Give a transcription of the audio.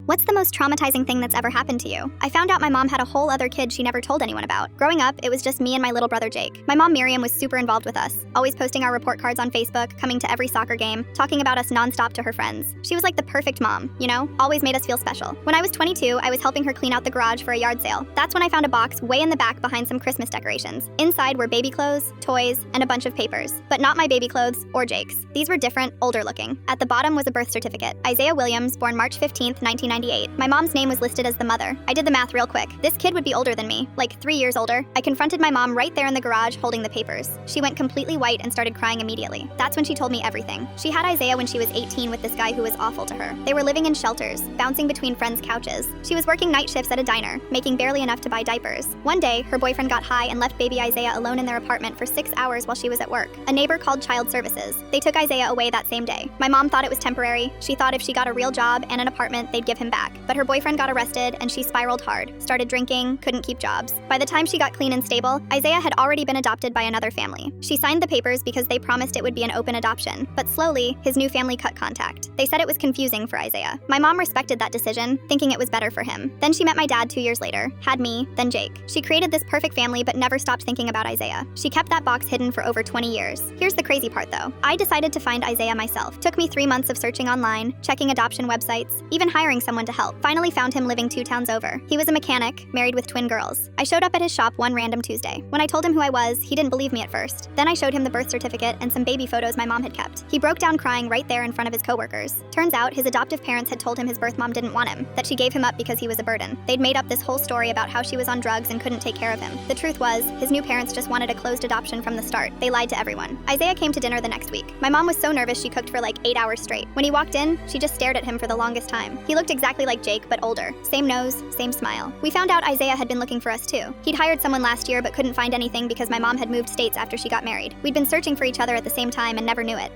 What's the most traumatizing thing that's ever happened to you? I found out my mom had a whole other kid she never told anyone about. Growing up, it was just me and my little brother Jake. My mom Miriam was super involved with us, always posting our report cards on Facebook, coming to every soccer game, talking about us nonstop to her friends. She was like the perfect mom, you know? Always made us feel special. When I was 22, I was helping her clean out the garage for a yard sale. That's when I found a box way in the back behind some Christmas decorations. Inside were baby clothes, toys, and a bunch of papers. But not my baby clothes or Jake's. These were different, older looking. At the bottom was a birth certificate. Isaiah Williams, born March 15th, 1998. My mom's name was listed as the mother. I did the math real quick. This kid would be older than me, like 3 years older. I confronted my mom right there in the garage holding the papers. She went completely white and started crying immediately. That's when she told me everything. She had Isaiah when she was 18 with this guy who was awful to her. They were living in shelters, bouncing between friends' couches. She was working night shifts at a diner, making barely enough to buy diapers. One day, her boyfriend got high and left baby Isaiah alone in their apartment for 6 hours while she was at work. A neighbor called child services. They took Isaiah away that same day. My mom thought it was temporary. She thought if she got a real job and an apartment, they'd give him back. But her boyfriend got arrested and she spiraled hard, started drinking, couldn't keep jobs. By the time she got clean and stable, Isaiah had already been adopted by another family. She signed the papers because they promised it would be an open adoption, but slowly, his new family cut contact. They said it was confusing for Isaiah. My mom respected that decision, thinking it was better for him. Then she met my dad 2 years later, had me, then Jake. She created this perfect family but never stopped thinking about Isaiah. She kept that box hidden for over 20 years. Here's the crazy part though. I decided to find Isaiah myself. Took me 3 months of searching online, checking adoption websites, even hiring someone to help. Finally found him living 2 towns over. He was a mechanic, married with twin girls. I showed up at his shop one random Tuesday. When I told him who I was, he didn't believe me at first. Then I showed him the birth certificate and some baby photos my mom had kept. He broke down crying right there in front of his coworkers. Turns out his adoptive parents had told him his birth mom didn't want him, that she gave him up because he was a burden. They'd made up this whole story about how she was on drugs and couldn't take care of him. The truth was, his new parents just wanted a closed adoption from the start. They lied to everyone. Isaiah came to dinner the next week. My mom was so nervous she cooked for like 8 hours straight. When he walked in, she just stared at him for the longest time. He looked exactly like Jake, but older. Same nose, same smile. We found out Isaiah had been looking for us too. He'd hired someone last year but couldn't find anything because my mom had moved states after she got married. We'd been searching for each other at the same time and never knew it.